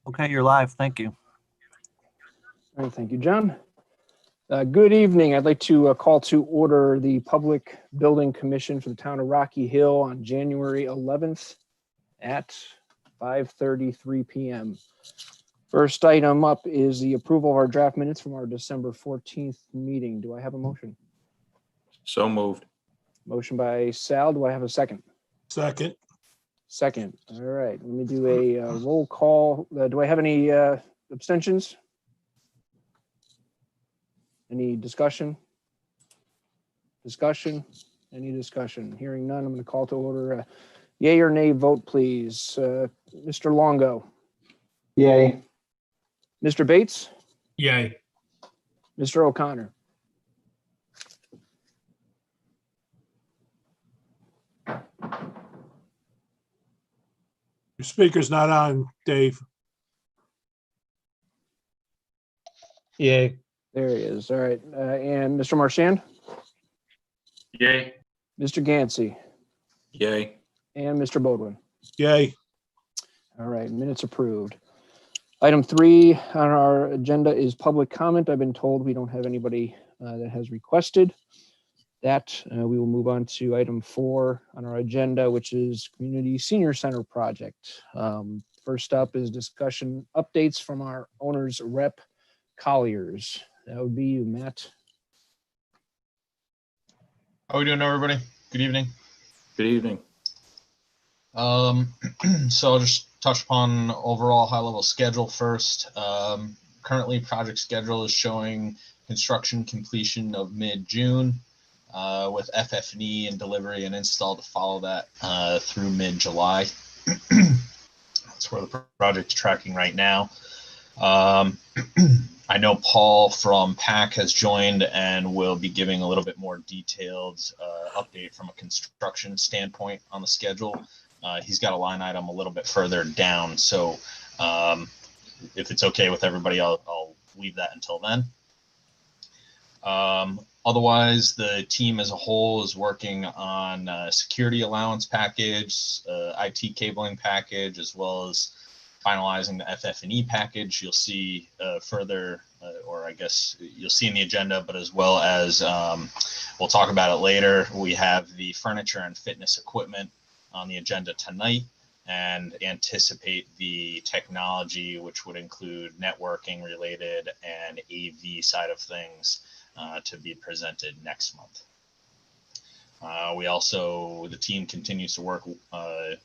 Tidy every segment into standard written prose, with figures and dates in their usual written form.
Okay, you're live. Thank you. All right, thank you, John. Good evening. I'd like to call to order the Public Building Commission for the town of Rocky Hill on January 11th at 5:33 p.m. First item up is the approval of our draft minutes from our December 14th meeting. Do I have a motion? So moved. Motion by Sal. Do I have a second? Second. Second. All right. Let me do a roll call. Do I have any abstentions? Any discussion? Discussion? Any discussion? Hearing none, I'm going to call to order. Yay or nay vote, please. Mr. Longo. Yay. Mr. Bates. Yay. Mr. O'Connor. Your speaker's not on, Dave. Yay. There he is. All right. And Mr. Marchand, Yay. Mr. Gansey, Yay. and Mr. Bodwin. Yay. All right. Minutes approved. Item 3 on our agenda is public comment. I've been told we don't have anybody that has requested that. We will move on to item 4 on our agenda, which is Community Senior Center project. First up is discussion updates from our owner's rep, Colliers. That would be you, Matt. How are we doing, everybody? Good evening. Good evening. So I'll just touch upon overall high-level schedule first. Currently, project schedule is showing construction completion of mid-June, with FF&E and delivery and install to follow that through mid-July. That's where the project's tracking right now. I know Paul from PAC has joined and will be giving a little bit more detailed update from a construction standpoint on the schedule. He's got a line item a little bit further down, so if it's okay with everybody, I'll leave that until then. Otherwise, the team as a whole is working on a security allowance package, IT cabling package, as well as finalizing the FF&E package. You'll see further, or I guess you'll see in the agenda, but as well as we'll talk about it later, we have the furniture and fitness equipment on the agenda tonight, and anticipate the technology, which would include networking related and AV side of things, to be presented next month. The team continues to work,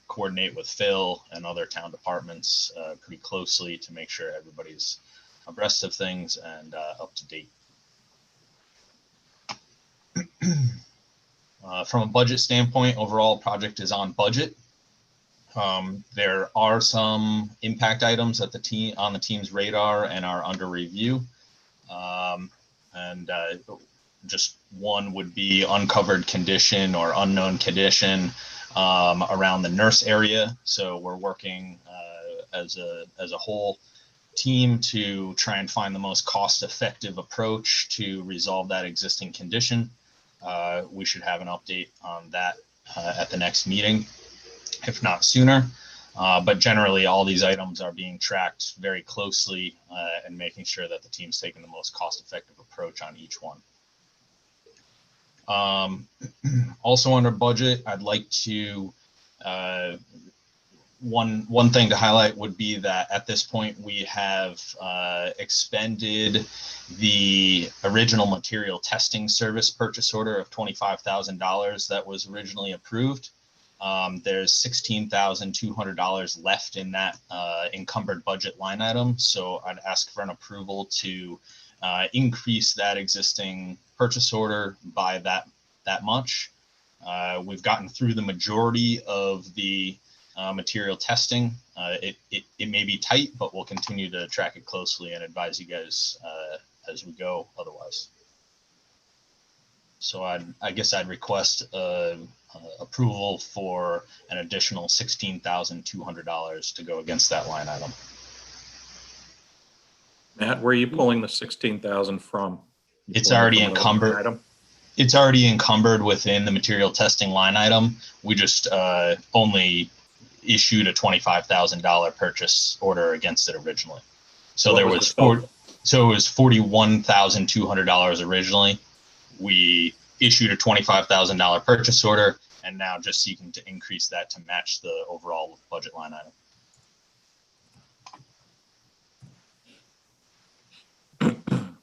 coordinate with Phil and other town departments pretty closely to make sure everybody's abreast of things and up to date. From a budget standpoint, overall project is on budget. There are some impact items at on the team's radar and are under review. Just one would be uncovered condition or unknown condition around the nurse area. So we're working as a whole team to try and find the most cost-effective approach to resolve that existing condition. We should have an update on that at the next meeting, if not sooner. But generally, all these items are being tracked very closely and making sure that the team's taking the most cost-effective approach on each one. Also under budget, I'd like to, one thing to highlight would be that at this point we have expended the original material testing service purchase order of $25,000 that was originally approved. There's $16,200 left in that encumbered budget line item. So I'd ask for an approval to increase that existing purchase order by that much. We've gotten through the majority of the material testing. It may be tight, but we'll continue to track it closely and advise you guys as we go otherwise. So I guess I'd request approval for an additional $16,200 to go against that line item. Matt, where are you pulling the 16,000 from? It's already encumbered. It's already encumbered within the material testing line item. We just only issued a $25,000 purchase order against it originally. So What there was was the total? so it was $41,200 originally. We issued a $25,000 purchase order, and now just seeking to increase that to match the overall budget line item.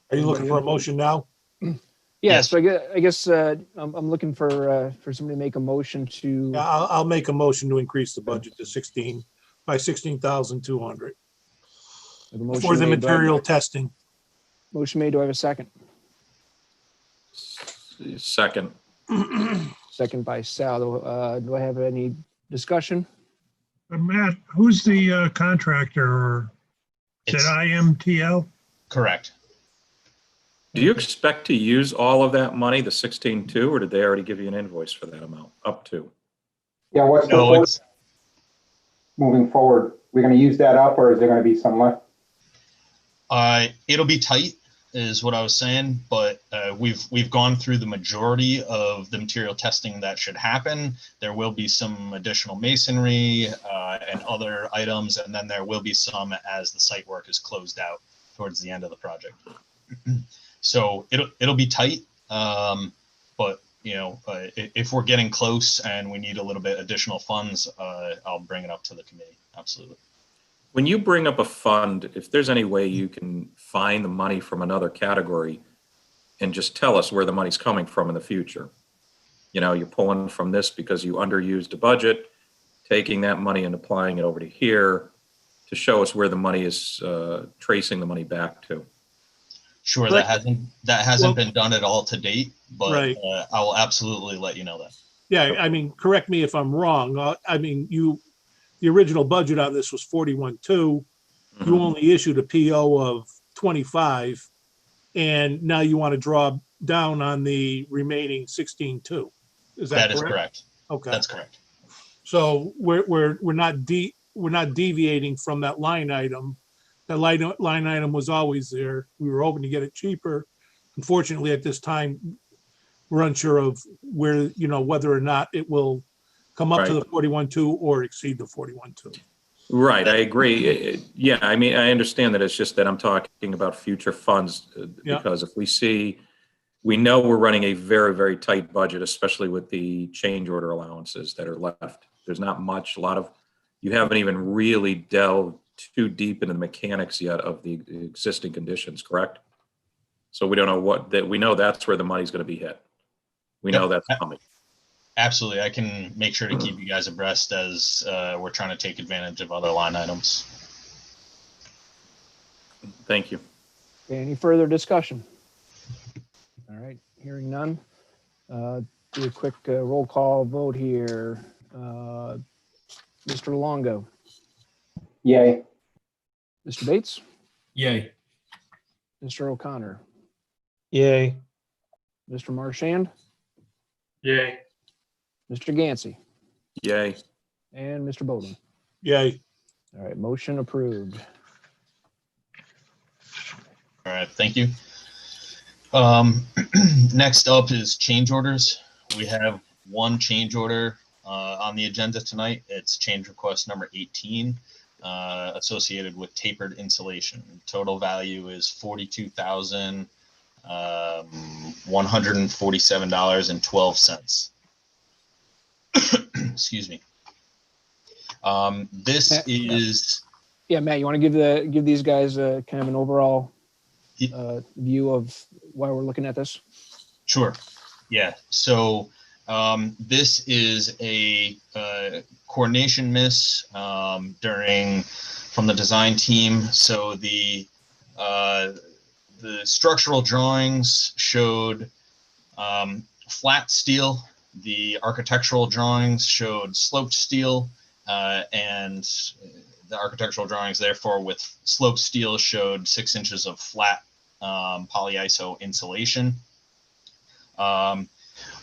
Are you looking for a motion now? Yeah, Yes. so I guess I'm looking for somebody to make a motion to, Yeah, I'll make a motion to increase the budget to 16,200 have a motion for the made. material testing. Motion made. Do I have a second? Second. Second by Sal. Do I have any discussion? Matt, who's the contractor, or is it It's IMTL? correct. Do you expect to use all of that money, the 16.2, or did they already give you an invoice for that amount, up to? Yeah, what's the No, thought it's moving forward? We're gonna use that up, or is there gonna be some left? it'll be tight, is what I was saying, but we've gone through the majority of the material testing that should happen. There will be some additional masonry and other items, and then there will be some as the site work is closed out towards the end of the project. So it'll be tight, but you know, if we're getting close and we need a little bit additional funds, I'll bring it up to the committee. Absolutely. When you bring up a fund, if there's any way you can find the money from another category and just tell us where the money's coming from in the future. You know, you're pulling from this because you underused a budget, taking that money and applying it over to here to show us where the money is, tracing the money back to. Sure, But- that hasn't been done at all to date, but Right. I will absolutely let you know that. Yeah, I mean, correct me if I'm wrong. I mean, the original budget on this was 41.2. You only issued a PO of 25, and now you want to draw down on the remaining 16.2. Is that That is correct? correct. Okay, That's correct. so we're not deviating from that line item. That line item was always there. We were hoping to get it cheaper. Unfortunately, at this time, we're unsure of where, you know, whether or not it will come up to Right. the 41.2 or exceed the 41.2. Right, I agree. Yeah, I mean, I understand that. It's just that I'm talking about future funds, Yeah. because if we know we're running a very, very tight budget, especially with the change order allowances that are left. There's not much, you haven't even really delved too deep into the mechanics yet of the existing conditions, correct? So we don't know we know that's where the money's going to be hit. We know that's coming. Absolutely. I can make sure to keep you guys abreast as we're trying to take advantage of other line items. Thank you. Okay, any further discussion? All right, hearing none. Do a quick roll call vote here. Mr. Longo, Yay. Mr. Bates, Yay. Mr. O'Connor, Yay. Mr. Marchand, Yay. Mr. Gansey, Yay. and Mr. Bowden. Yay. All right, motion approved. All right. Thank you. Next up is change orders. We have one change order on the agenda tonight. It's change request number 18, associated with tapered insulation. Total value is $42,147.12. Excuse me. This is Yeah, Matt, you want to give these guys kind of an overall view of why we're looking at this? Sure. Yeah. So this is a coordination miss from the design team. So the structural drawings showed flat steel. The architectural drawings showed sloped steel, and the architectural drawings, therefore, with sloped steel showed 6 inches of flat polyiso insulation.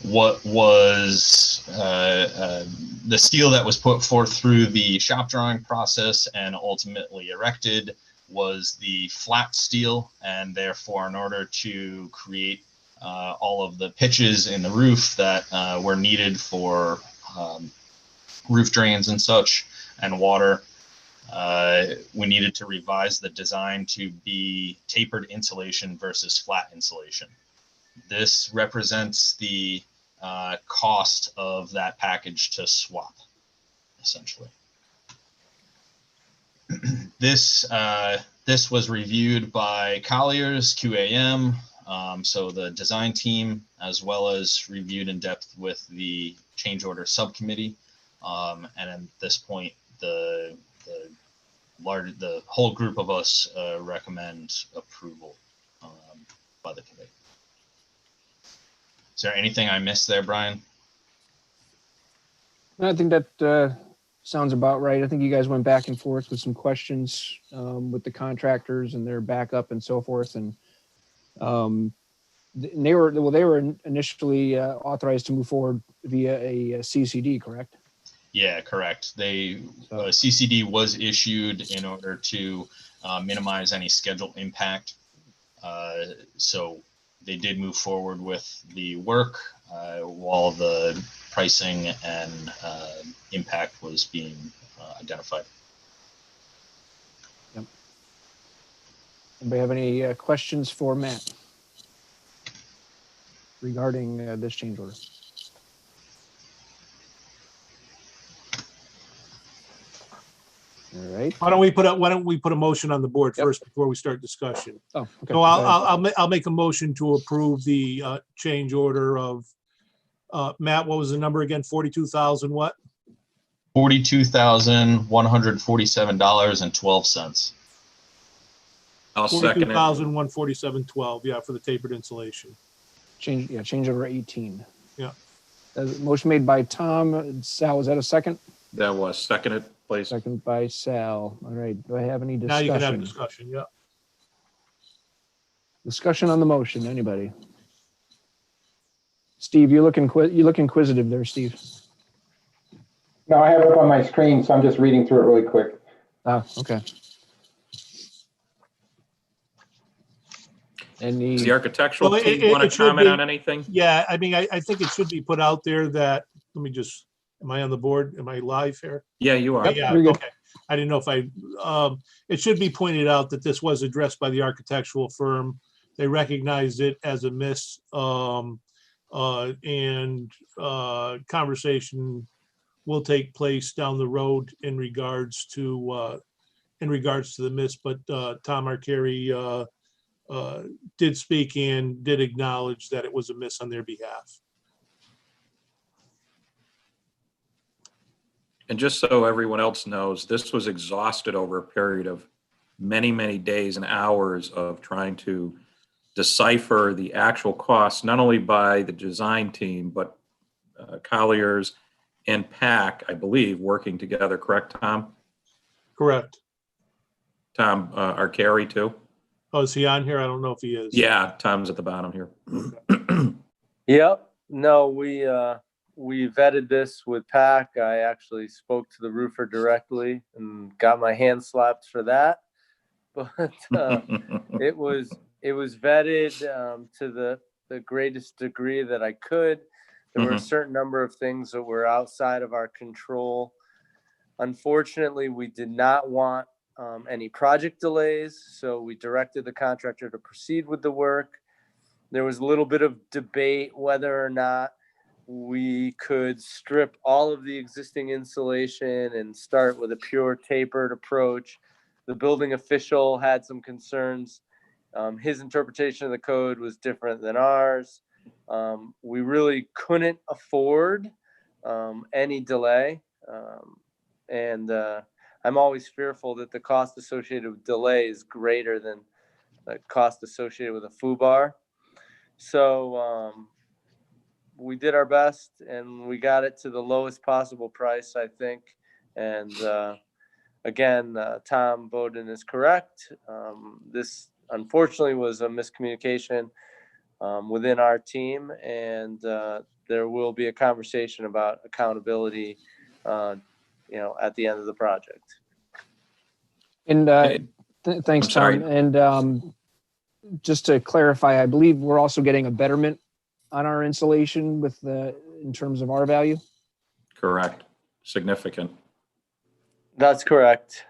What was the steel that was put forth through the shop drawing process and ultimately erected was the flat steel, and therefore, in order to create all of the pitches in the roof that were needed for roof drains and such, and water. We needed to revise the design to be tapered insulation versus flat insulation. This represents the cost of that package to swap, essentially. This was reviewed by Colliers, QAM, so the design team, as well as reviewed in depth with the change order subcommittee. And at this point, the whole group of us recommend approval by the committee. Is there anything I missed there, Brian? I think that sounds about right. I think you guys went back and forth with some questions with the contractors and their backup and so forth. And they were initially authorized to move forward via a CCD, correct? Yeah, correct. CCD was issued in order to minimize any schedule impact. So they did move forward with the work while the pricing and impact was being identified. Yep. Anybody have any questions for Matt regarding this change order? All right. Why don't we put a motion on the board first before we start discussion? Oh, okay. So I'll make a motion to approve the change order of Matt. What was the number again? 42,000 what? $42,147.12. I'll second it. 42,147.12. Yeah, for the tapered insulation. Change order 18. Yeah. Motion made by Tom. Sal, was that a second? That was seconded, please. Second by Sal. All right. Do I have any Now discussion? you can have a discussion. Yeah. Discussion on the motion. Anybody? Steve, you look inquisitive there, Steve. No, I have it up on my screen, so I'm just reading through it really quick. Ah, okay. Does the architectural Well, team it want to should comment be- on anything? Yeah, I mean, I think it should be put out there that, am I on the board? Am I live here? Yeah, you are. Yeah, you're good. okay. I didn't know if it should be pointed out that this was addressed by the architectural firm. They recognized it as a miss, and conversation will take place down the road in regards to the miss. But Tom Arcari did speak and did acknowledge that it was a miss on their behalf. And just so everyone else knows, this was exhausted over a period of many, many days and hours of trying to decipher the actual costs, not only by the design team, but Colliers and PAC, I believe, working together. Correct, Tom? Correct. Tom Arcari too? Oh, is he on here? I don't know if he is. Yeah, Tom's at the bottom here. Yep. No, we vetted this with PAC. I actually spoke to the roofer directly and got my hand slapped for that. But it was vetted to the greatest degree that I could. There were a certain number of things that were outside of our control. Unfortunately, we did not want any project delays, so we directed the contractor to proceed with the work. There was a little bit of debate whether or not we could strip all of the existing insulation and start with a pure tapered approach. The building official had some concerns. His interpretation of the code was different than ours. We really couldn't afford any delay. And I'm always fearful that the cost associated with delay is greater than the cost associated with a FUBAR. So we did our best and we got it to the lowest possible price, I think. And again, Tom Bowden is correct. This unfortunately was a miscommunication within our team, and there will be a conversation about accountability at the end of the project. And thanks, I'm sorry. Tom. And just to clarify, I believe we're also getting a betterment on our insulation with the, in terms of our value. Correct. Significant. That's correct.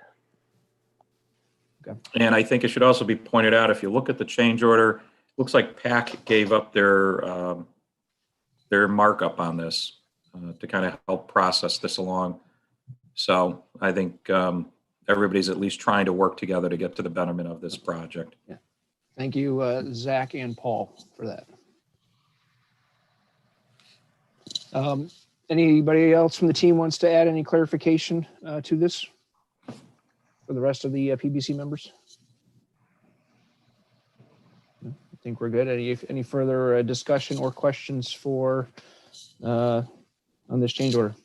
And I think it should also be pointed out, if you look at the change order, looks like PAC gave up their markup on this to kind of help process this along. So I think everybody's at least trying to work together to get to the betterment of this project. Yeah. Thank you, Zach and Paul, for that. Anybody else from the team wants to add any clarification to this for the rest of the PBC members? No, I think we're good. Any further discussion or questions for on this change order?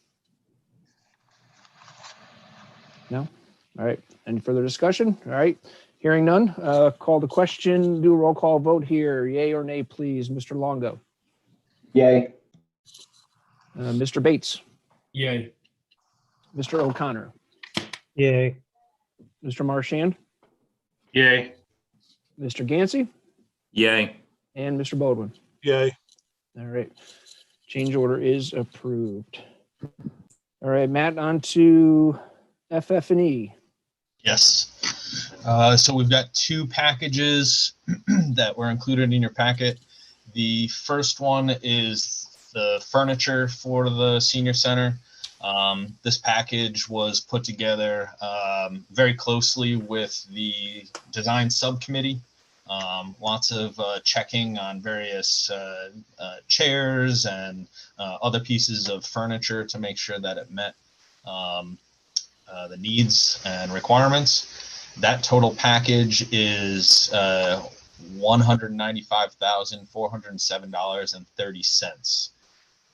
No? All right. Any further discussion? All right. Hearing none, call the question, do a roll call vote here. Yay or nay, please. Mr. Longo. Yay. Mr. Bates. Yay. Mr. O'Connor. Yay. Mr. Marchand. Yay. Mr. Gansey. Yay. And Mr. Bodwin. Yay. All right. Change order is approved. All right, Matt, on to FF&E. Yes. So we've got two packages that were included in your packet. The first one is the furniture for the senior center. This package was put together very closely with the design subcommittee. Lots of checking on various chairs and other pieces of furniture to make sure that it met the needs and requirements. That total package is $195,407.30.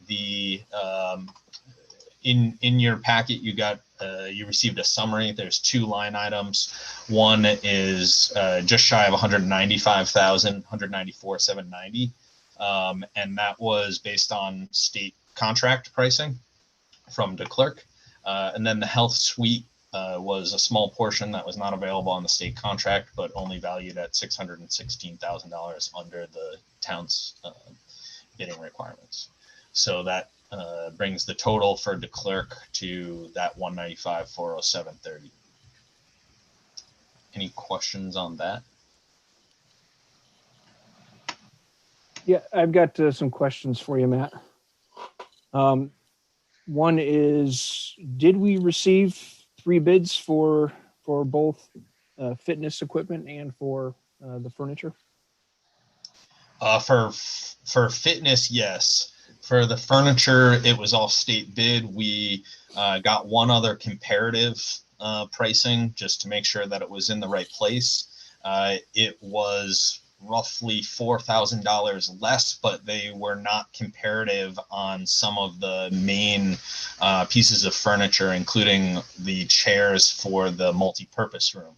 The in your packet you got you received a summary. There's two line items. One is just shy of 195,000, 194,790, and that was based on state contract pricing from DeClerc. And then the health suite was a small portion that was not available on the state contract, but only valued at $616,000 under the town's bidding requirements. So that brings the total for DeClerc to that 195,407.30. Any questions on that? Yeah, I've got some questions for you, Matt. One is, did we receive 3 bids for both fitness equipment and for the furniture? For fitness, yes. For the furniture, it was all state bid. We got one other comparative pricing just to make sure that it was in the right place. It was roughly $4,000 less, but they were not comparative on some of the main pieces of furniture, including the chairs for the multi-purpose room.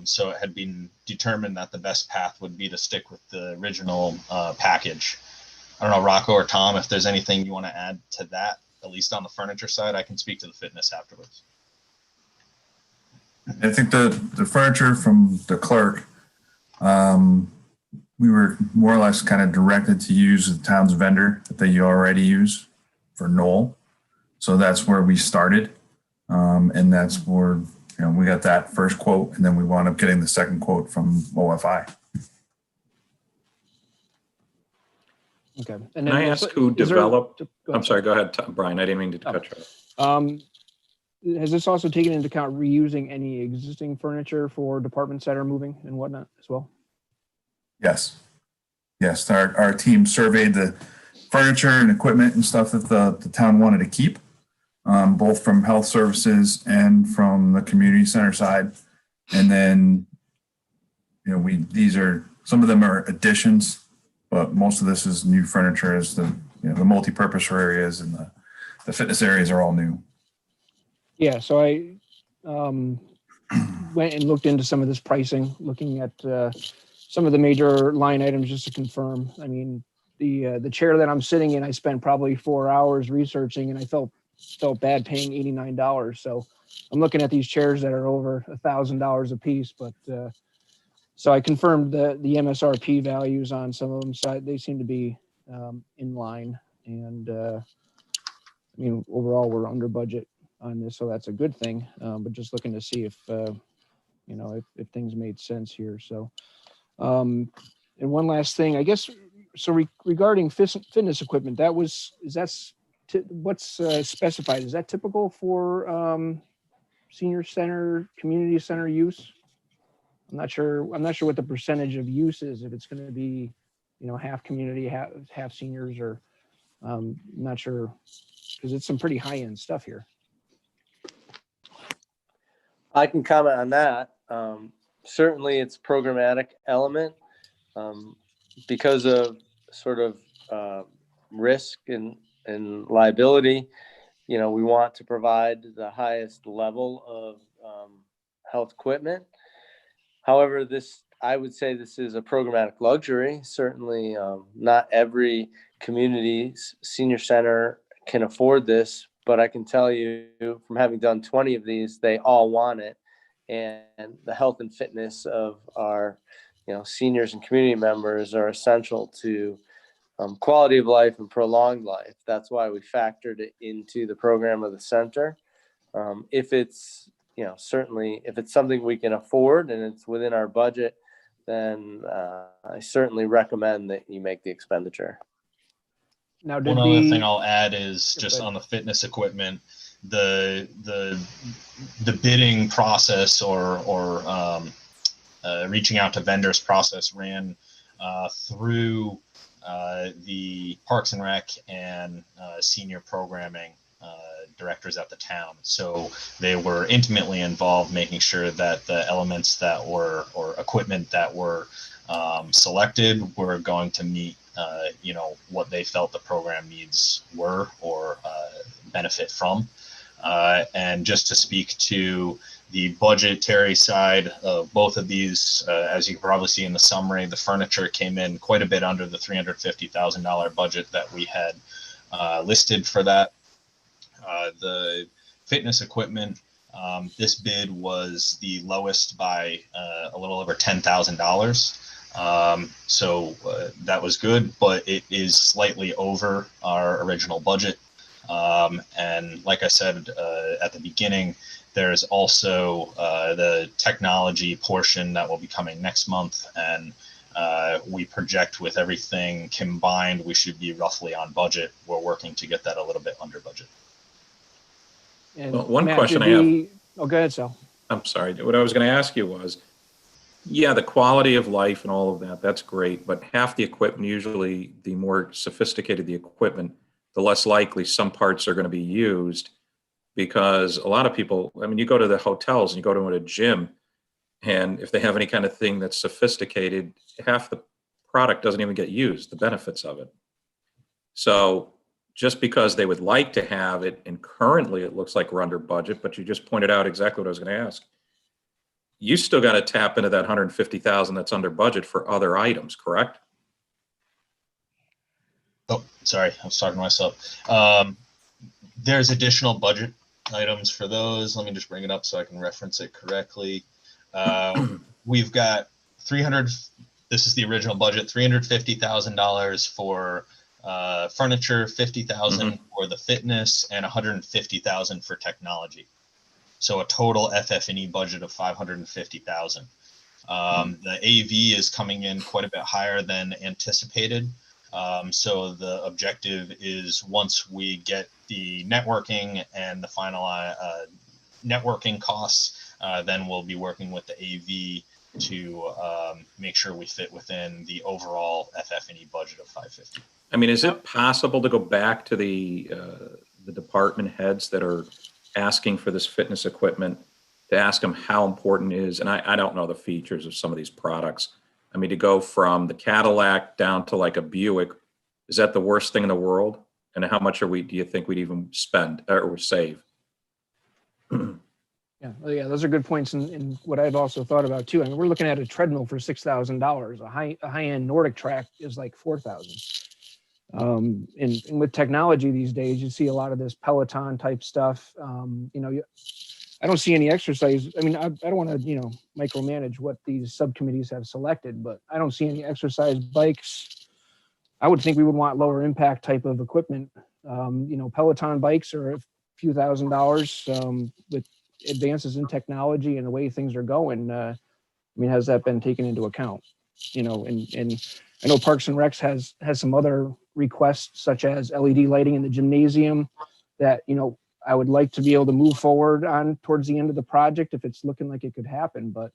So it had been determined that the best path would be to stick with the original package. I don't know, Rocco or Tom, if there's anything you want to add to that, at least on the furniture side. I can speak to the fitness afterwards. I think the furniture from the clerk, we were more or less kind of directed to use the town's vendor that you already use for Knoll. So that's where we started. And that's where, we got that first quote, and then we wound up getting the second quote from OFI. Okay. And Can then I ask who is there- developed? go I'm ahead. sorry, go ahead, Brian. I didn't mean to cut you off. Has this also taken into account reusing any existing furniture for departments that are moving and whatnot as well? Yes. Yes. Our team surveyed the furniture and equipment and stuff that the town wanted to keep, both from health services and from the community center side. And then, these are, some of them are additions, but most of this is new furniture, as the multi-purpose areas and the fitness areas are all new. Yeah, so I went and looked into some of this pricing, looking at some of the major line items just to confirm. I mean, the chair that I'm sitting in, I spent probably 4 hours researching, and I felt bad paying $89. So I'm looking at these chairs that are over $1,000 a piece, but So I confirmed the MSRP values on some of them, so they seem to be in line. And I mean, overall, we're under budget on this, so that's a good thing. But just looking to see if, you know, if things made sense here. So, and one last thing, I guess, so regarding fitness equipment, what's specified? Is that typical for senior center, community center use? I'm not sure what the percentage of use is, if it's going to be, you know, half community, half seniors, or not sure, because it's some pretty high-end stuff here. I can comment on that. Certainly it's programmatic element, because of sort of risk and liability. You know, we want to provide the highest level of health equipment. However, I would say this is a programmatic luxury. Certainly, not every community senior center can afford this, but I can tell you from having done 20 of these, they all want it. And the health and fitness of our, you know, seniors and community members are essential to quality of life and prolonged life. That's why we factored it into the program of the center. If it's, you know, certainly if it's something we can afford and it's within our budget, then I certainly recommend that you make the expenditure. Now, One other thing I'll add is just on the fitness equipment, the bidding process or reaching out to vendors process ran through the Parks and Rec and senior programming directors at the town. So they were intimately involved, making sure that the elements that were, or equipment that were selected were going to meet, you know, what they felt the program needs were, or benefit from. And just to speak to the budgetary side of both of these, as you can probably see in the summary, the furniture came in quite a bit under the $350,000 budget that we had listed for that. The fitness equipment, this bid was the lowest by a little over $10,000. So that was good, but it is slightly over our original budget. And like I said at the beginning, there's also the technology portion that will be coming next month. And we project with everything combined, we should be roughly on budget. We're working to get that a little bit under budget. And Well, one Matt, question I have. Oh, go ahead, Sal. I'm sorry. What I was going to ask you was, yeah, the quality of life and all of that, that's great. But half the equipment, usually the more sophisticated the equipment, the less likely some parts are going to be used, because a lot of people, I mean, you go to the hotels and you go to a gym, and if they have any kind of thing that's sophisticated, half the product doesn't even get used, the benefits of it. So just because they would like to have it, and currently it looks like we're under budget, but you just pointed out exactly what I was going to ask. You still got to tap into that 150,000 that's under budget for other items, correct? Oh, sorry, I was talking to myself. There's additional budget items for those. Let me just bring it up so I can reference it correctly. We've got 300. This is the original budget, $350,000 for furniture, 50,000 for the fitness, and 150,000 for technology. So a total FF&E budget of 550,000. The AV is coming in quite a bit higher than anticipated. So the objective is, once we get the networking and the final networking costs, then we'll be working with the AV to make sure we fit within the overall FF&E budget of 550. I mean, is it possible to go back to the department heads that are asking for this fitness equipment, to ask them how important it is? And I don't know the features of some of these products. I mean, to go from the Cadillac down to like a Buick, is that the worst thing in the world? And how much do you think we'd even spend or save? Yeah, well, yeah, those are good points, and what I've also thought about too. I mean, we're looking at a treadmill for $6,000. A high-end Nordic track is like $4,000. And with technology these days, you see a lot of this Peloton type stuff. You know, I don't see any exercise. I mean, I don't want to, micromanage what these subcommittees have selected, but I don't see any exercise bikes. I would think we would want lower impact type of equipment. Peloton bikes are a few $1,000s with advances in technology and the way things are going. Has that been taken into account? And I know Parks and Recs has some other requests, such as LED lighting in the gymnasium that, I would like to be able to move forward on towards the end of the project if it's looking like it could happen. But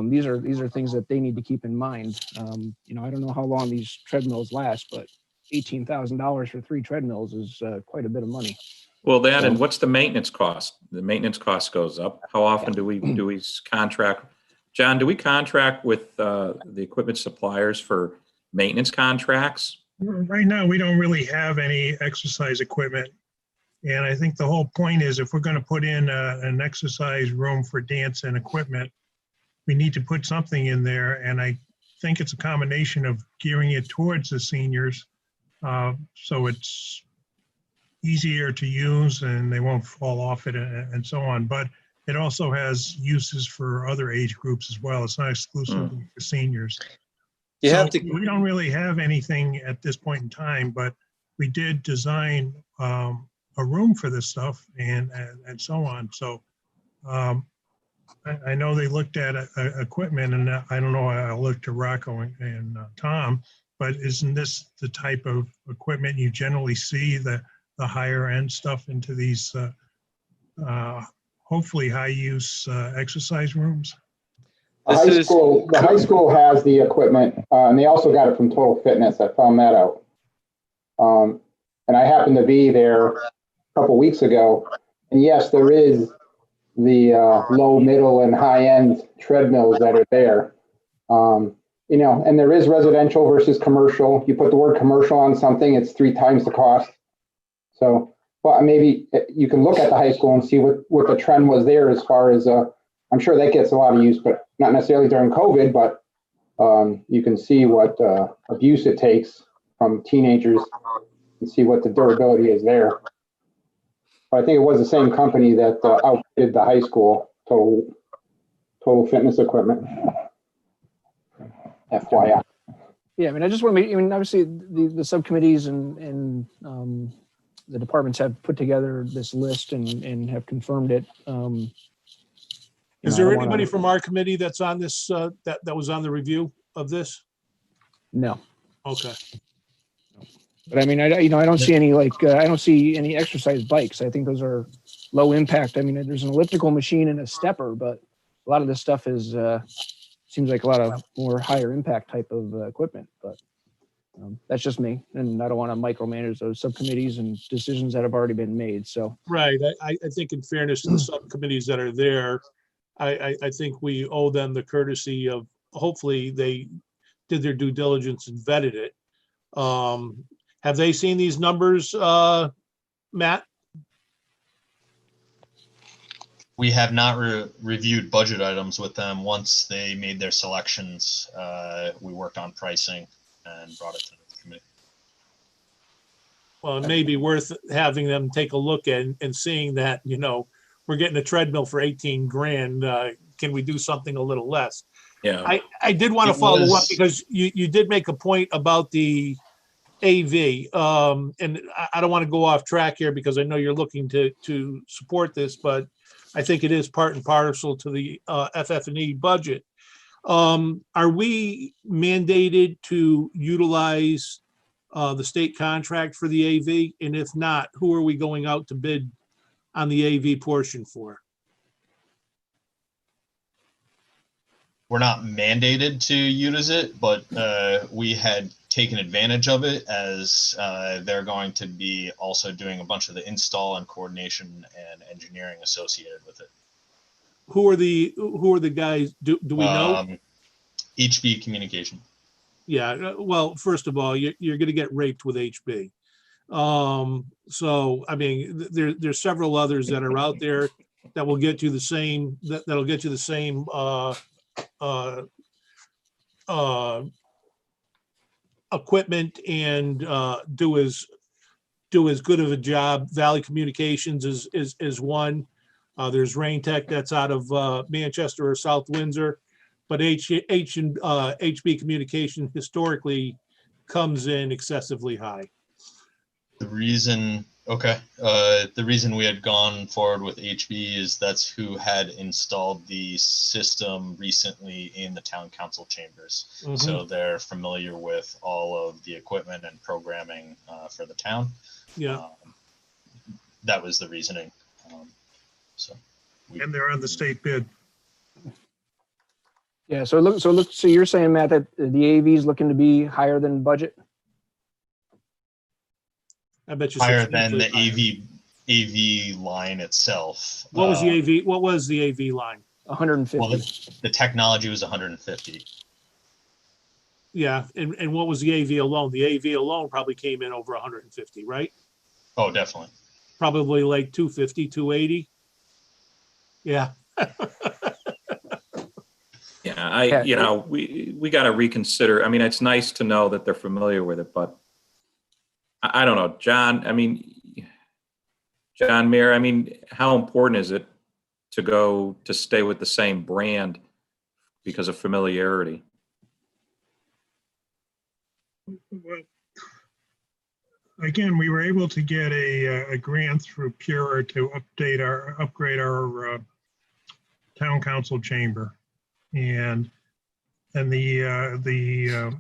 these are things that they need to keep in mind. I don't know how long these treadmills last, but $18,000 for 3 treadmills is quite a bit of money. Well, that, and what's the maintenance cost? The maintenance cost goes up. How often do we contract? John, do we contract with the equipment suppliers for maintenance contracts? Right now, we don't really have any exercise equipment. And I think the whole point is if we're going to put in an exercise room for dance and equipment, we need to put something in there. And I think it's a combination of gearing it towards the seniors. So it's easier to use and they won't fall off it and so on. But it also has uses for other age groups as well. It's not exclusively for seniors. You So have to, we don't really have anything at this point in time, but we did design a room for this stuff and so on. So I know they looked at equipment, and I don't know, I'll look to Rocco and Tom, but isn't this the type of equipment you generally see, the higher end stuff into these hopefully high use exercise rooms? The high school has the equipment, and they also got it from Total Fitness. I found that out. And I happened to be there a couple weeks ago, and yes, there is the low, middle, and high end treadmills that are there. And there is residential versus commercial. You put the word commercial on something, it's 3 times the cost. So, but maybe you can look at the high school and see what the trend was there as far as, I'm sure that gets a lot of use, but not necessarily during COVID, but you can see what abuse it takes from teenagers and see what the durability is there. But I think it was the same company that outfitted the high school, Total Fitness equipment. FYI. Yeah, I just want to obviously the subcommittees and the departments have put together this list and have confirmed it. Is there anybody from our committee that's on this, that was on the review of this? No. Okay. But I don't see any I don't see any exercise bikes. I think those are low impact. There's an elliptical machine and a stepper, but a lot of this stuff is seems like a lot of more higher impact type of equipment. But that's just me, and I don't want to micromanage those subcommittees and decisions that have already been made. So Right. I think in fairness to the subcommittees that are there, I think we owe them the courtesy of, hopefully they did their due diligence and vetted it. Have they seen these numbers, Matt? We have not reviewed budget items with them. Once they made their selections, we worked on pricing and brought it to the committee. Well, it may be worth having them take a look at and seeing that, we're getting a treadmill for 18 grand. Can we do something a little less? Yeah. I did want to follow up because you did make a point about the AV. And I don't want to go off track here because I know you're looking to support this, but I think it is part and parcel to the FF&E budget. Are we mandated to utilize the state contract for the AV? And if not, who are we going out to bid on the AV portion for? We're not mandated to use it, but we had taken advantage of it as they're going to be also doing a bunch of the install and coordination and engineering associated with it. Who are the guys? Do we know? HB Communication. Yeah. Well, first of all, you're going to get raped with HB. So there's several others that are out there that will get you the same. That'll get you the same. Equipment and do as good of a job. Valley Communications is one. There's Rain Tech that's out of Manchester or South Windsor, but HB Communication historically comes in excessively high. The reason we had gone forward with HB is that's who had installed the system recently in the town council chambers. Mhm. So they're familiar with all of the equipment and programming for the town. Yeah. That was the reasoning. And they're on the state bid. Yeah, so you're saying, Matt, that the AV is looking to be higher than budget? I bet you Higher than the substantially higher. AV line itself. What was the AV? What was the AV line? 150. Well, the technology was 150. Yeah, and what was the AV alone? The AV alone probably came in over 150, right? Oh, definitely. Probably like 250, 280. Yeah. Yeah, we got to reconsider. I mean, it's nice to know that they're familiar with it, but I don't know, John Mayer, I mean, how important is it to stay with the same brand because of familiarity? Well, again, we were able to get a grant through Pura to upgrade our town council chamber, and the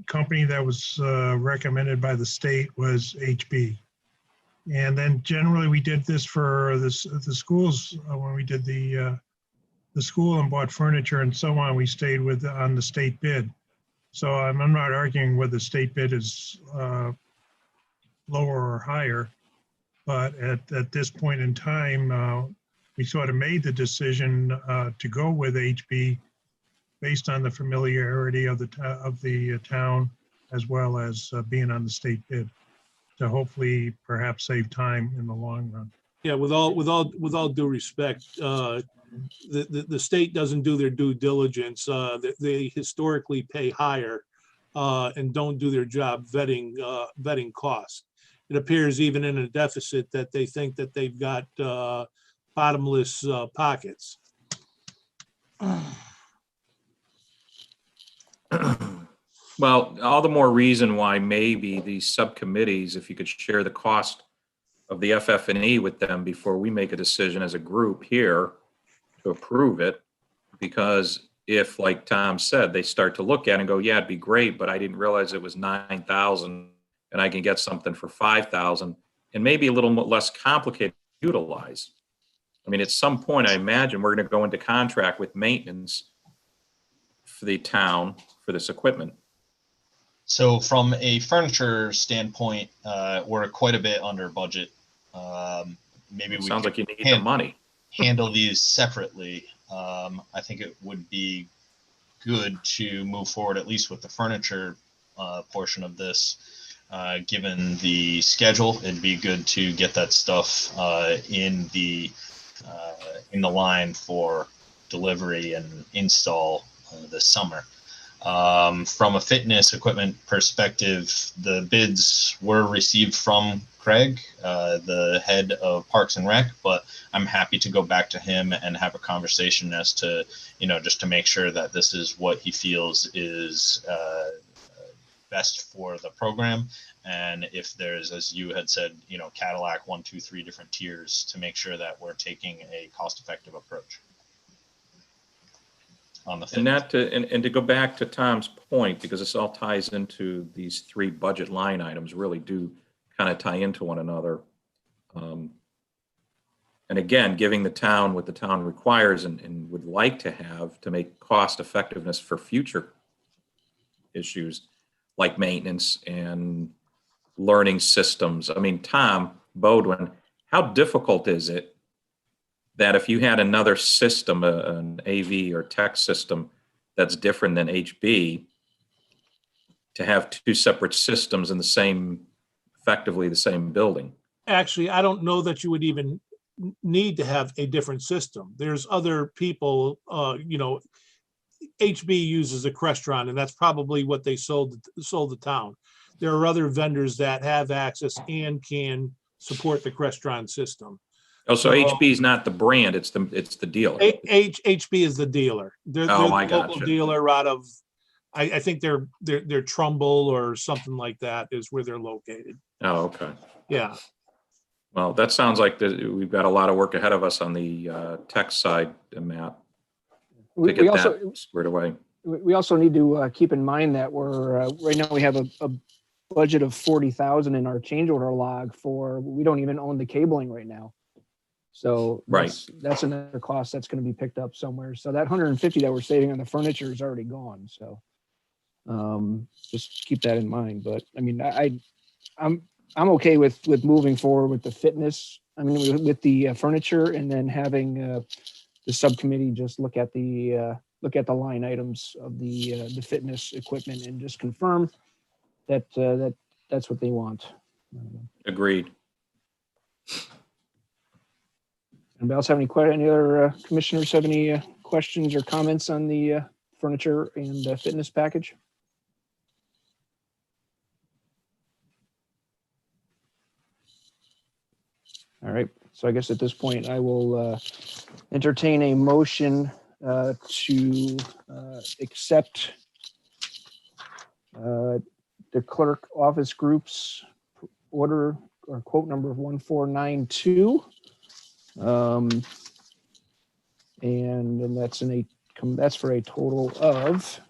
company that was recommended by the state was HB. And then generally we did this for the schools when we did the school and bought furniture and so on. We stayed on the state bid. So I'm not arguing whether the state bid is lower or higher, but at this point in time, we sort of made the decision to go with HB based on the familiarity of the town, as well as being on the state bid, to hopefully perhaps save time in the long run. Yeah, with all due respect, the state doesn't do their due diligence. They historically pay higher and don't do their job vetting costs. It appears even in a deficit that they think that they've got bottomless pockets. Well, all the more reason why maybe these subcommittees, if you could share the cost of the FF&E with them before we make a decision as a group here to approve it. Because if, like Tom said, they start to look at it and go, yeah, it'd be great, but I didn't realize it was 9,000 and I can get something for 5,000 and maybe a little less complicated to utilize. I mean, at some point, I imagine we're going to go into contract with maintenance for the town for this equipment. So from a furniture standpoint, we're quite a bit under budget. Maybe It we sounds could like you need the money. handle these separately. I think it would be good to move forward at least with the furniture portion of this. Given the schedule, it'd be good to get that stuff in the line for delivery and install this summer. From a fitness equipment perspective, the bids were received from Craig, the head of Parks and Rec, but I'm happy to go back to him and have a conversation as to, just to make sure that this is what he feels is best for the program. And if there's, as you had said, Cadillac 1, 2, 3 different tiers, to make sure that we're taking a cost-effective approach on the fitness. And to go back to Tom's point, because this all ties into these 3 budget line items, really do kind of tie into one another. And again, giving the town what the town requires and would like to have to make cost effectiveness for future issues like maintenance and learning systems. I mean, Tom Bodwin, how difficult is it that if you had another system, an AV or tech system that's different than HB, to have 2 separate systems in effectively the same building? Actually, I don't know that you would even need to have a different system. There's other people, HB uses a Crestron, and that's probably what they sold the town. There are other vendors that have access and can support the Crestron system. Oh, so So- HB is not the brand, it's the dealer. HB is the dealer. They're Oh, the I local gotcha. dealer out of, I think they're Trumbull or something like that is where they're located. Oh, okay. Yeah. Well, that sounds like we've got a lot of work ahead of us on the tech side, Matt, to We get also, that squared away. we also need to keep in mind that we're, right now we have a budget of 40,000 in our change order log for, we don't even own the cabling right now. So Right. that's another cost that's going to be picked up somewhere. So that 150 that we're saving on the furniture is already gone. So just keep that in mind. But I mean, I'm okay with moving forward with the fitness. I mean, with the furniture, and then having the subcommittee just look at the line items of the fitness equipment and just confirm that that's what they want. Agreed. Anybody else have any other commissioners have any questions or comments on the furniture and fitness package? All right, so I guess at this point I will entertain a motion to accept the clerk office group's order or quote number 1492. And then that's for a total of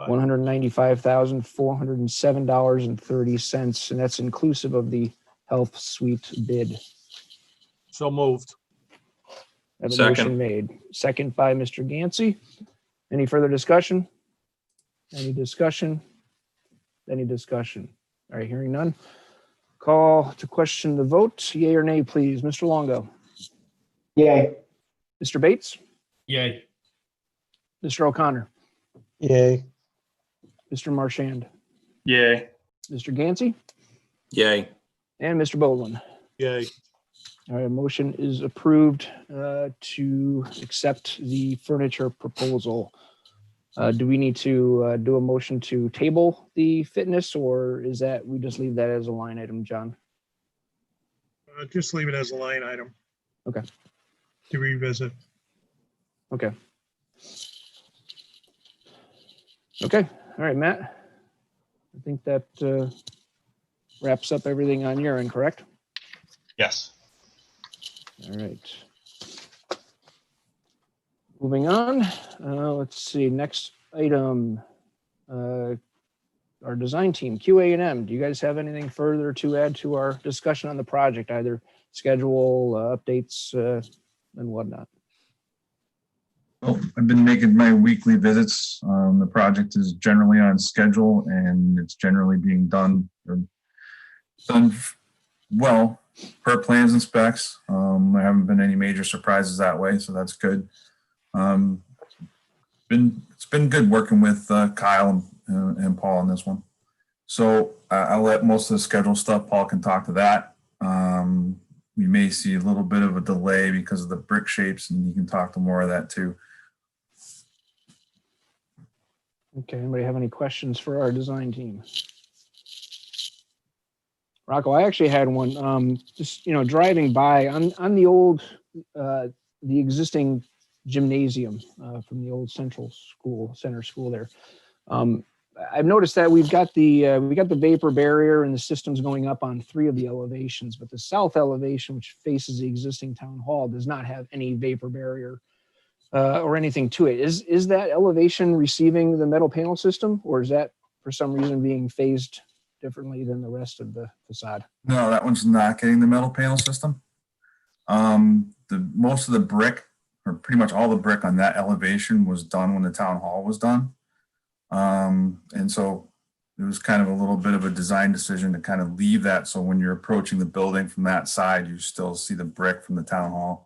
$195,407.30, and that's inclusive of the health suite bid. So moved. I have a Second. motion made. Second by Mr. Gansey. Any further discussion? Any discussion? Any discussion? All right, hearing none. Call to question the vote. Yea or nay, please. Mr. Longo. Yay. Mr. Bates. Yay. Mr. O'Connor. Yay. Mr. Marchand. Yay. Mr. Gansey. Yay. And Mr. Baldwin. Yay. All right, motion is approved to accept the furniture proposal. Do we need to do a motion to table the fitness, or is that we just leave that as a line item, John? Just leave it as a line item. Okay. To revisit. Okay. Okay. All right, Matt. I think that wraps up everything on your end, correct? Yes. All right. Moving on, let's see, next item, our design team, QA&M. Do you guys have anything further to add to our discussion on the project, either schedule, updates, and whatnot? Well, I've been making my weekly visits. The project is generally on schedule and it's generally being done well per plans and specs. There haven't been any major surprises that way, so that's good. It's been good working with Kyle and Paul on this one. So I'll let most of the schedule stuff, Paul can talk to that. We may see a little bit of a delay because of the brick shapes, and you can talk to more of that too. Okay, anybody have any questions for our design team? Rocco, I actually had one, just, driving by on the old, the existing gymnasium from the old center school there. I've noticed that we've got the vapor barrier and the systems going up on 3 of the elevations, but the south elevation, which faces the existing town hall, does not have any vapor barrier or anything to it. Is that elevation receiving the metal panel system, or is that for some reason being phased differently than the rest of the facade? No, that one's not getting the metal panel system. Most of the brick, or pretty much all the brick on that elevation, was done when the town hall was done. And so it was kind of a little bit of a design decision to kind of leave that, so when you're approaching the building from that side, you still see the brick from the town hall.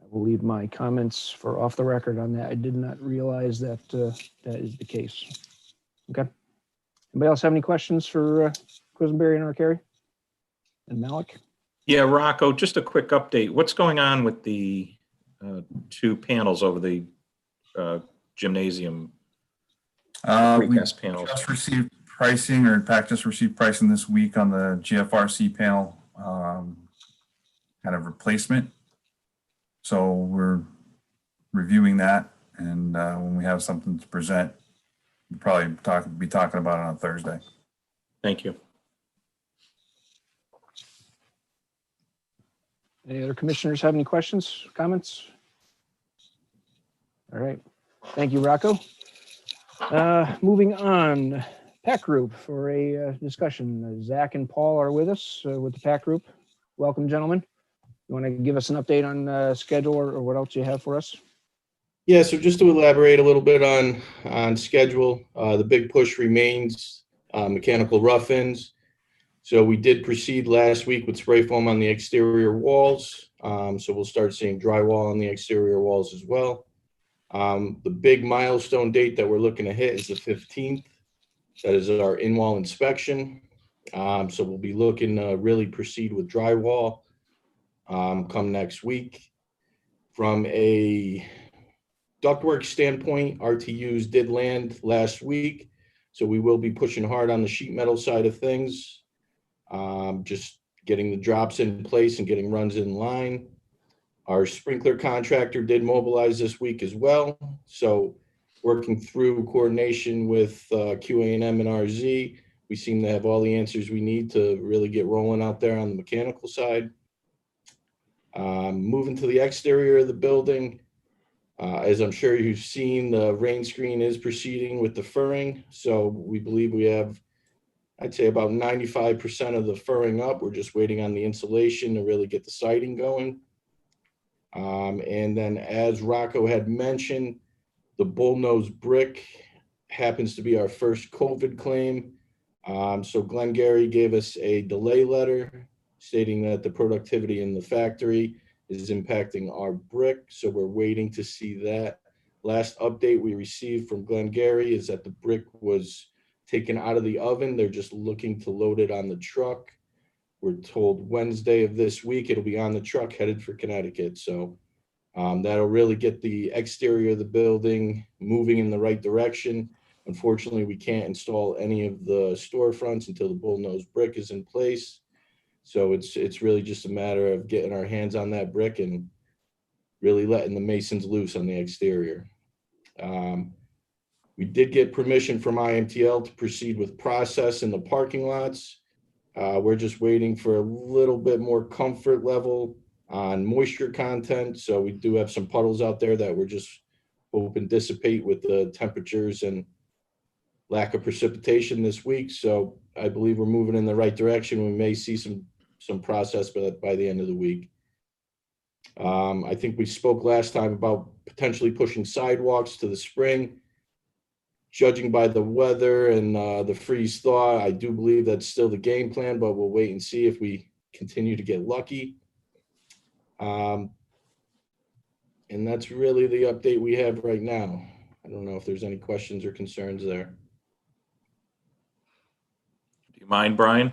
I will leave my comments for off the record on that. I did not realize that that is the case. Okay. Anybody else have any questions for Quisenberry and Arcari and Malik? Yeah, Rocco, just a quick update. What's going on with the 2 panels over the gymnasium? We Precast panels. just received pricing, or PAC just received pricing this week on the GFRC panel kind of replacement. So we're reviewing that, and when we have something to present, we'll probably be talking about it on Thursday. Thank you. Any other commissioners have any questions, comments? All right. Thank you, Rocco. Moving on, PAC group for a discussion. Zach and Paul are with us with the PAC group. Welcome, gentlemen. You want to give us an update on schedule or what else you have for us? Yeah, so just to elaborate a little bit on schedule, the big push remains mechanical rough-ins. So we did proceed last week with spray foam on the exterior walls. So we'll start seeing drywall on the exterior walls as well. The big milestone date that we're looking to hit is the 15th. That is our in-wall inspection. So we'll be looking to really proceed with drywall come next week. From a ductwork standpoint, RTUs did land last week. So we will be pushing hard on the sheet metal side of things. Just getting the drops in place and getting runs in line. Our sprinkler contractor did mobilize this week as well. So working through coordination with QA&M and RZ, we seem to have all the answers we need to really get rolling out there on the mechanical side. Moving to the exterior of the building, as I'm sure you've seen, the rain screen is proceeding with the furring. So we believe we have, I'd say, about 95% of the furring up. We're just waiting on the insulation to really get the siding going. And then, as Rocco had mentioned, the Bullnose Brick happens to be our first COVID claim. So Glengarry gave us a delay letter stating that the productivity in the factory is impacting our brick. So we're waiting to see that. Last update we received from Glengarry is that the brick was taken out of the oven. They're just looking to load it on the truck. We're told Wednesday of this week it'll be on the truck headed for Connecticut. So that'll really get the exterior of the building moving in the right direction. Unfortunately, we can't install any of the storefronts until the Bullnose Brick is in place. So it's really just a matter of getting our hands on that brick and really letting the masons loose on the exterior. We did get permission from IMTL to proceed with process in the parking lots. We're just waiting for a little bit more comfort level on moisture content. So we do have some puddles out there that we're just hoping dissipate with the temperatures and lack of precipitation this week. So I believe we're moving in the right direction. We may see some process by the end of the week. I think we spoke last time about potentially pushing sidewalks to the spring. Judging by the weather and the freeze thaw, I do believe that's still the game plan, but we'll wait and see if we continue to get lucky. And that's really the update we have right now. I don't know if there's any questions or concerns there. Do you mind, Brian?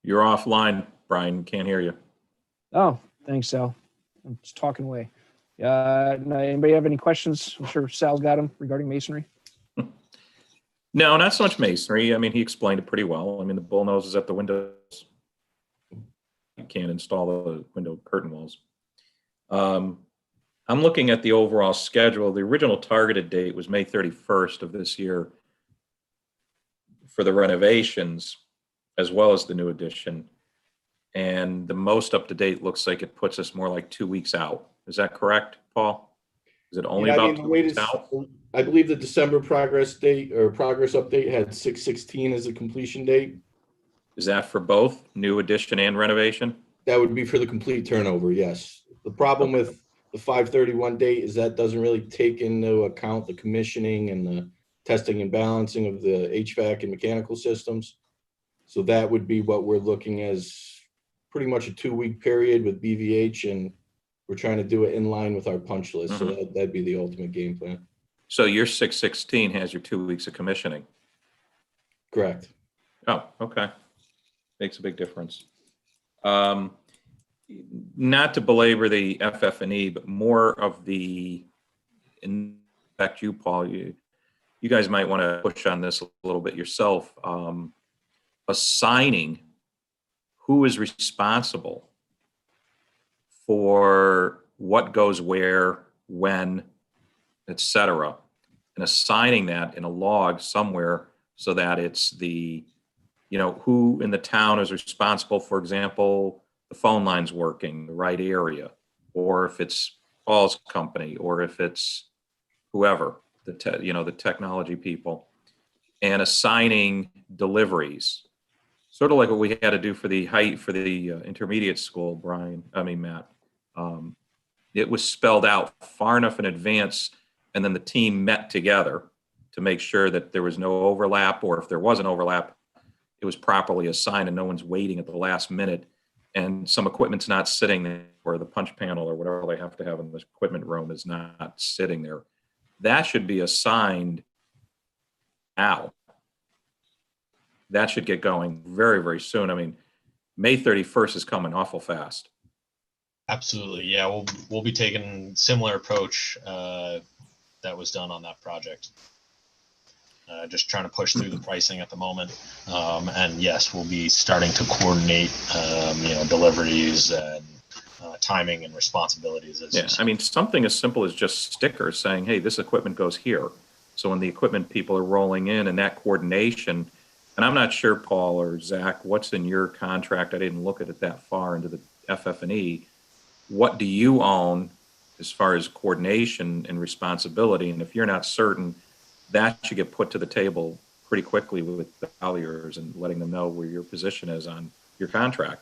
You're offline, Brian. Can't hear you. Oh, thanks, Sal. I'm just talking away. Anybody have any questions? I'm sure Sal's got them regarding masonry. No, not so much masonry. I mean, he explained it pretty well. I mean, the bullnose is at the windows. You can't install the window curtain walls. I'm looking at the overall schedule. The original targeted date was May 31st of this year for the renovations, as well as the new addition. And the most up-to-date looks like it puts us more like 2 weeks out. Is that correct, Paul? Is it only about 2 weeks out? I believe the December progress date or progress update had 6/16 as the completion date. Is that for both new addition and renovation? That would be for the complete turnover, yes. The problem with the 5/31 date is that doesn't really take into account the commissioning and the testing and balancing of the HVAC and mechanical systems. So that would be what we're looking as pretty much a 2-week period with BVH, and we're trying to do it in line with our punch list. So that'd be the ultimate game plan. So your 6/16 has your 2 weeks of commissioning. Correct. Oh, okay. Makes a big difference. Not to belabor the FF&E, but more of the, in fact, you, Paul, you guys might want to push on this a little bit yourself, assigning who is responsible for what goes where, when, et cetera, and assigning that in a log somewhere so that it's the, who in the town is responsible, for example, the phone line's working the right area, or if it's Paul's company, or if it's whoever, the technology people, and assigning deliveries, sort of like what we had to do for the intermediate school, Matt. It was spelled out far enough in advance, and then the team met together to make sure that there was no overlap, or if there was an overlap, it was properly assigned and no one's waiting at the last minute. And some equipment's not sitting there, or the punch panel or whatever they have to have in the equipment room is not sitting there. That should be assigned now. That should get going very, very soon. I mean, May 31st is coming awful fast. Absolutely. Yeah, we'll be taking similar approach that was done on that project. Just trying to push through the pricing at the moment. And yes, we'll be starting to coordinate, deliveries and timing and responsibilities. I mean, something as simple as just stickers saying, hey, this equipment goes here. So when the equipment people are rolling in, and that coordination, and I'm not sure, Paul or Zach, what's in your contract? I didn't look at it that far into the FF&E. What do you own as far as coordination and responsibility? And if you're not certain, that should get put to the table pretty quickly with the colliers and letting them know where your position is on your contract.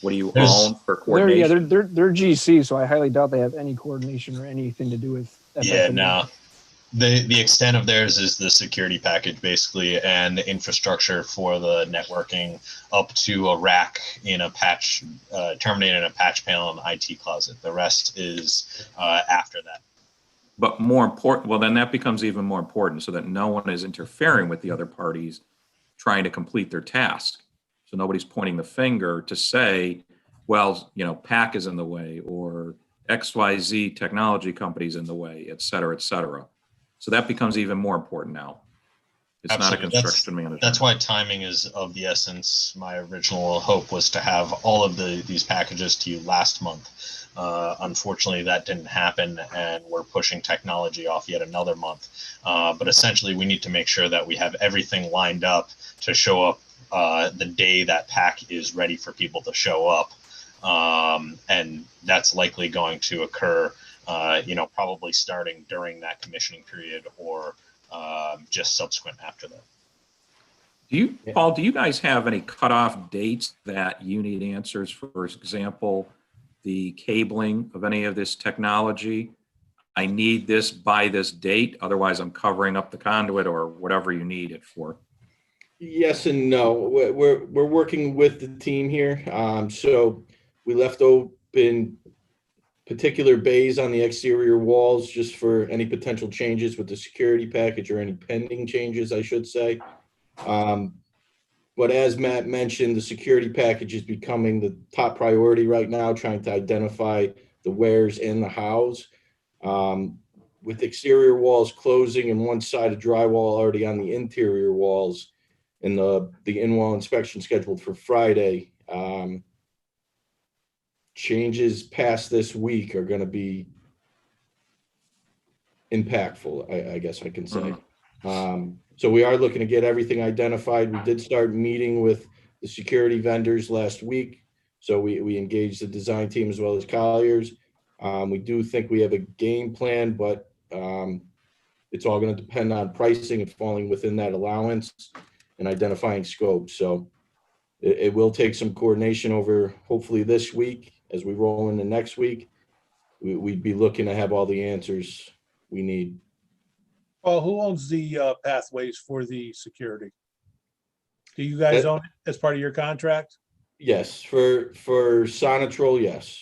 What do you own for coordination? They're GC, so I highly doubt they have any coordination or anything to do with FF&E. Yeah, no. The extent of theirs is the security package, basically, and the infrastructure for the networking up to a rack in a patch, terminated in a patch panel in the IT closet. The rest is after that. But more important, well, then that becomes even more important, so that no one is interfering with the other parties trying to complete their task. So nobody's pointing the finger to say, well, PAC is in the way, or XYZ technology company's in the way, et cetera, et cetera. So that becomes even more important now. It's Absolutely. Not a construction manager. That's why timing is of the essence. My original hope was to have all of these packages to you last month. Unfortunately, that didn't happen, and we're pushing technology off yet another month. But essentially, we need to make sure that we have everything lined up to show up the day that PAC is ready for people to show up. And that's likely going to occur, probably starting during that commissioning period, or just subsequent after that. Paul, do you guys have any cutoff dates that you need answers? For example, the cabling of any of this technology. I need this by this date, otherwise I'm covering up the conduit, or whatever you need it for. Yes and no. We're working with the team here. So we left open particular bays on the exterior walls just for any potential changes with the security package, or any pending changes, I should say. But as Matt mentioned, the security package is becoming the top priority right now, trying to identify the wheres and the hows. With exterior walls closing and one side of drywall already on the interior walls, and the in-wall inspection scheduled for Friday, changes past this week are going to be impactful, I guess I can say. So we are looking to get everything identified. We did start meeting with the security vendors last week. So we engaged the design team as well as Colliers. We do think we have a game plan, but it's all going to depend on pricing and falling within that allowance and identifying scope. So it will take some coordination over hopefully this week. As we roll into next week, we'd be looking to have all the answers we need. Well, who owns the pathways for the security? Do you guys own it as part of your contract? Yes, for Sonatrol, yes.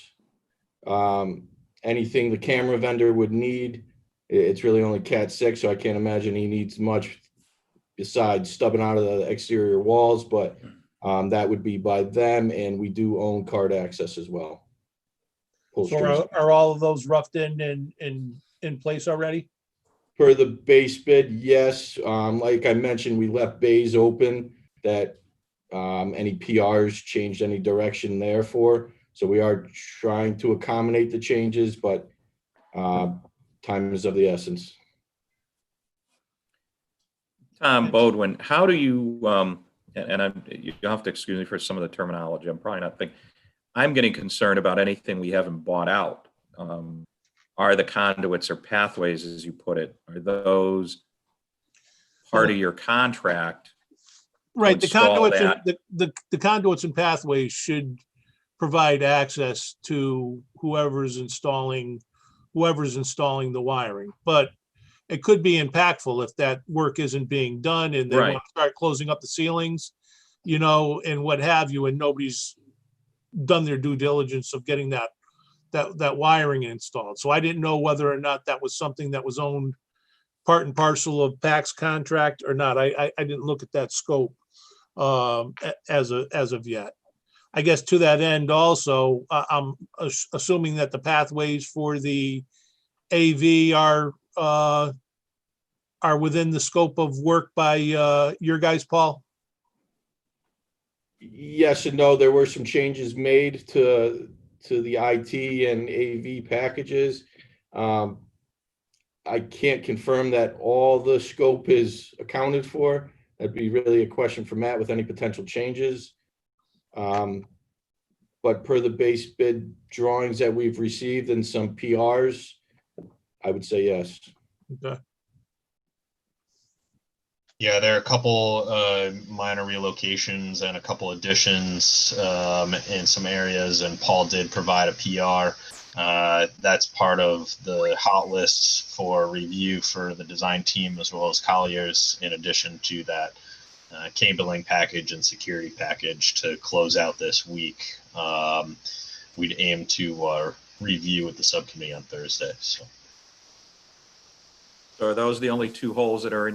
Anything the camera vendor would need, it's really only Cat 6, so I can't imagine he needs much besides stubbing out of the exterior walls, but that would be by them, and we do own card access as well. So are all of those roughed in place already? Per the base bid, yes. Like I mentioned, we left bays open that any PRs changed any direction there for. So we are trying to accommodate the changes, but time is of the essence. Tom Bodwin, how do you, you have to excuse me for some of the terminology. I'm probably not thinking, I'm getting concerned about anything we haven't bought out. Are the conduits or pathways, as you put it, are those part of your contract? Right, the install conduits, that? the conduits and pathways should provide access to whoever's installing the wiring. But it could be impactful if that work isn't being done and they want Right. to start closing up the ceilings, and what have you, and nobody's done their due diligence of getting that wiring installed. So I didn't know whether or not that was something that was owned part and parcel of PAC's contract or not. I didn't look at that scope as of yet. I guess to that end also, I'm assuming that the pathways for the AV are within the scope of work by your guys, Paul? Yes and no. There were some changes made to the IT and AV packages. I can't confirm that all the scope is accounted for. That'd be really a question for Matt with any potential changes. But per the base bid drawings that we've received and some PRs, I would say yes. Okay. Yeah, there are a couple minor relocations and a couple additions in some areas, and Paul did provide a PR. That's part of the hot lists for review for the design team as well as Collier's, in addition to that cabling package and security package to close out this week. We'd aim to review with the subcommittee on Thursday. So are those the only two holes that are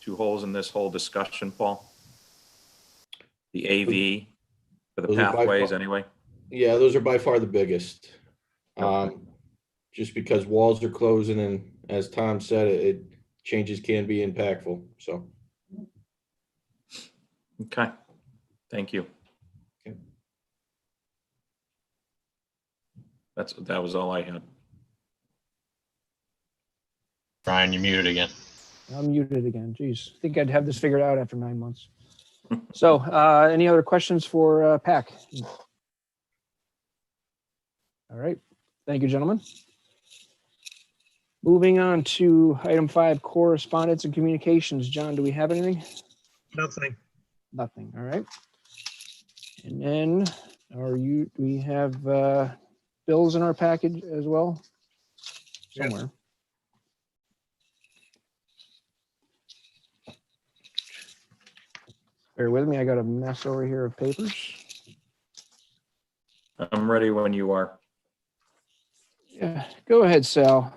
two holes in this whole discussion, Paul? The AV for the Those are by pathways far- anyway? Yeah, those are by far the biggest. Okay. Just because walls are closing, and as Tom said, changes can be impactful. So Okay, thank you. Okay. That was all I had. Brian, you're muted again. I'm muted again. Geez, I think I'd have this figured out after 9 months. So any other questions for PAC? All right. Thank you, gentlemen. Moving on to item 5, correspondence and communications. John, do we have anything? Nothing. Nothing. All right. And then do we have bills in our package as well? Yes. Somewhere. Bear with me. I got a mess over here of papers. I'm ready when you are. Yeah, go ahead, Sal.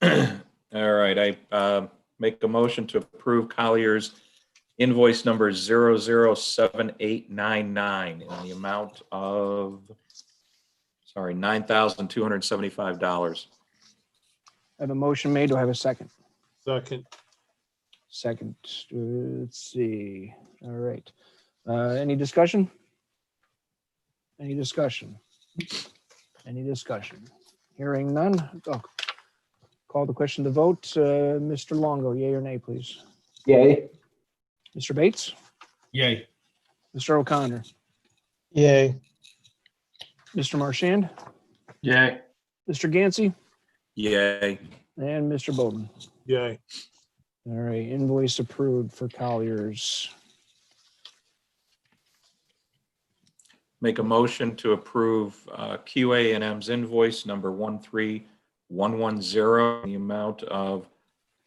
All right, I make a motion to approve Collier's invoice number 007899 in the amount of, $9,275. I have a motion made. Do I have a second? Second. Second. Let's see. All right. Any discussion? Any discussion? Any discussion? Hearing none. Oh, call the question to vote. Mr. Longo, yay or nay, please. Yay. Mr. Bates? yay. Mr. O'Connor? Yay. Mr. Marchand? Yay. Mr. Gansey? Yay. And Mr. Bowden? Yay. All right, invoice approved for Collier's. Make a motion to approve QA&M's invoice number 13110 in the amount of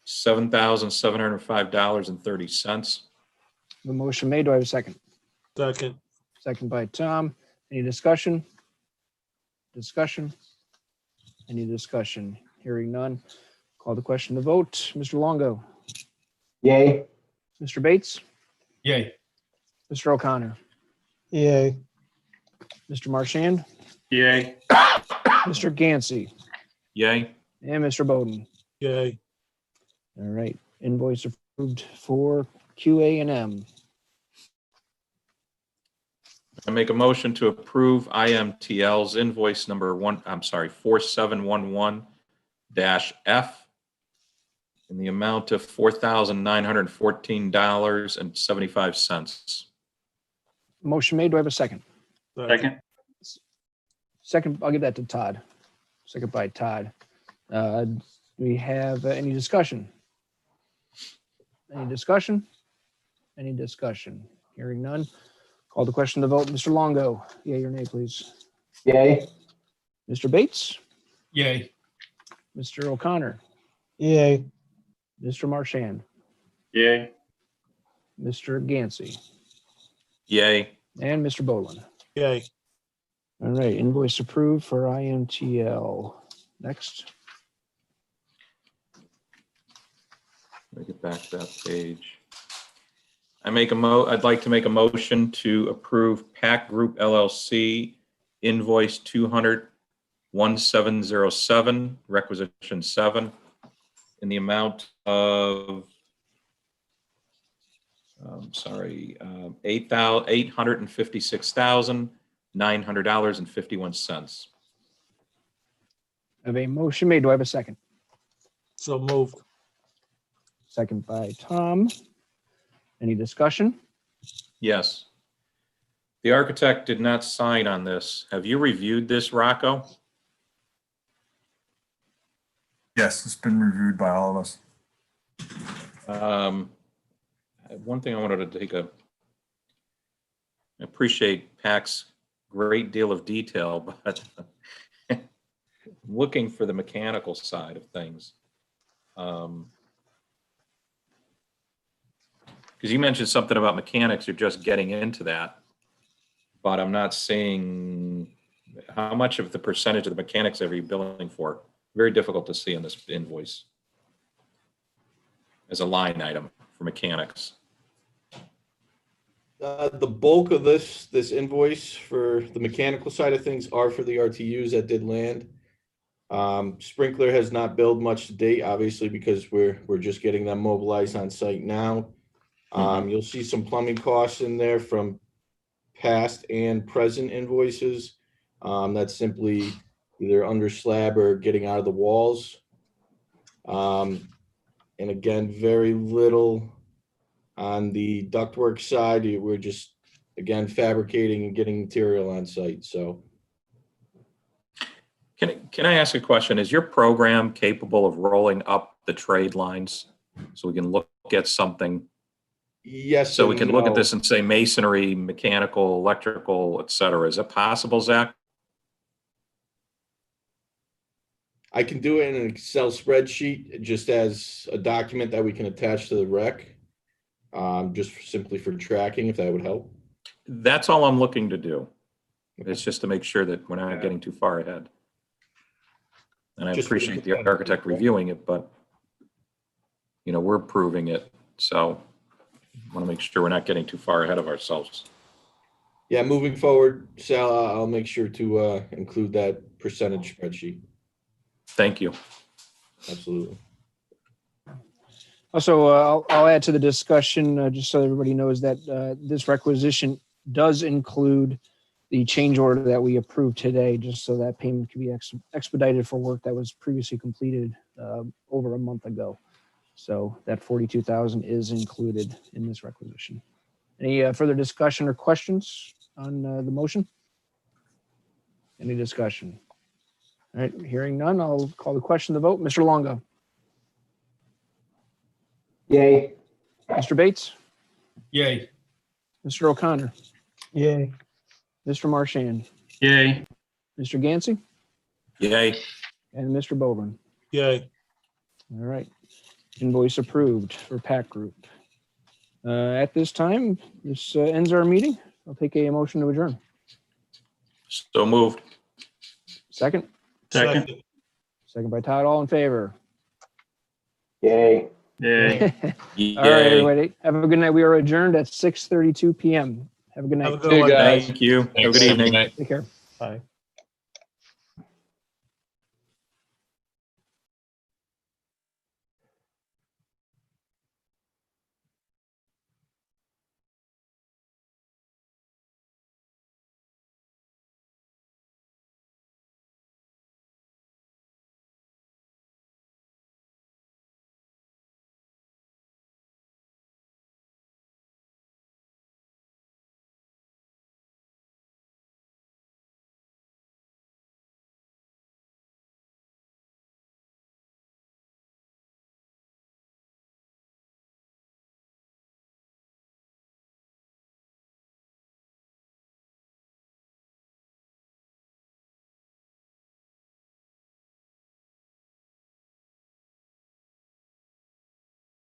$7,705.30. The motion made. Do I have a second? Second. Second by Tom. Any discussion? Discussion? Any discussion? Hearing none. Call the question to vote. Mr. Longo? Yay. Mr. Bates? Yay. Mr. O'Connor? Yay. Mr. Marchand? Yay. Mr. Gansey? Yay. And Mr. Bowden. Yay. All right, invoice approved for QA&M. I make a motion to approve IMTL's invoice number 4711-F in the amount of $4,914.75. Motion made. Do I have a second? Second. Second, I'll give that to Todd. Second by Todd. Do we have any discussion? Any discussion? Any discussion? Hearing none. Call the question to vote. Mr. Longo, yea or nay, please. Yay. Mr. Bates? Yay. Mr. O'Connor? Yay. Mr. Marchand? Yay. Mr. Gansey? Yay. And Mr. Bolin? Yay. All right, invoice approved for IMTL. Next. Let me get back to that page. I'd like to make a motion to approve Pack Group LLC invoice 200-1707, requisition 7, in the amount of, $856,900.51. I have a motion made. Do I have a second? So moved. Second by Tom. Any discussion? Yes. The architect did not sign on this. Have you reviewed this, Rocco? Yes, it's been reviewed by all of us. One thing I wanted to I appreciate Pac's great deal of detail, but looking for the mechanical side of things. Because you mentioned something about mechanics, you're just getting into that, but I'm not seeing how much of the percentage of the mechanics are you billing for? Very difficult to see in this invoice as a line item for mechanics. The bulk of this invoice for the mechanical side of things are for the RTUs that did land. Sprinkler has not billed much to date, obviously, because we're just getting them mobilized on site now. You'll see some plumbing costs in there from past and present invoices. That's simply either under slab or getting out of the walls. And again, very little on the ductwork side. We're just, again, fabricating and getting material on site. So Can I ask a question? Is your program capable of rolling up the trade lines so we can look at something? yes. So we and can look at no. this and say masonry, mechanical, electrical, et cetera. Is it possible, Zach? I can do it in an Excel spreadsheet just as a document that we can attach to the rec, just simply for tracking, if that would help. That's all I'm looking to do. It's just to make sure that we're not getting too far ahead. And I Just appreciate the for- architect reviewing it, but we're approving it. So I want to make sure we're not getting too far ahead of ourselves. Yeah, moving forward, Sal, I'll make sure to include that percentage spreadsheet. Thank you. Absolutely. Also, I'll add to the discussion, just so everybody knows that this requisition does include the change order that we approved today, just so that payment can be expedited for work that was previously completed over a month ago. So that $42,000 is included in this requisition. Any further discussion or questions on the motion? Any discussion? All right, hearing none, I'll call the question to vote. Mr. Longo. Yay. Mr. Bates. Yay. Mr. O'Connor. Yay. Mr. Marchand. Yay. Mr. Gansey. Yay. And Mr. Bowman. Yay. All right. Invoice approved for Pack Group. At this time, this ends our meeting. I'll take a motion to adjourn. So moved. Second. Second. Second by Todd. All in favor. Yay. Yay. Yay. All right, everybody. Have a good night. We are adjourned at 6:32 p.m. Have a good night. Have a good one. Thank you. Have a good evening. Take care. Bye.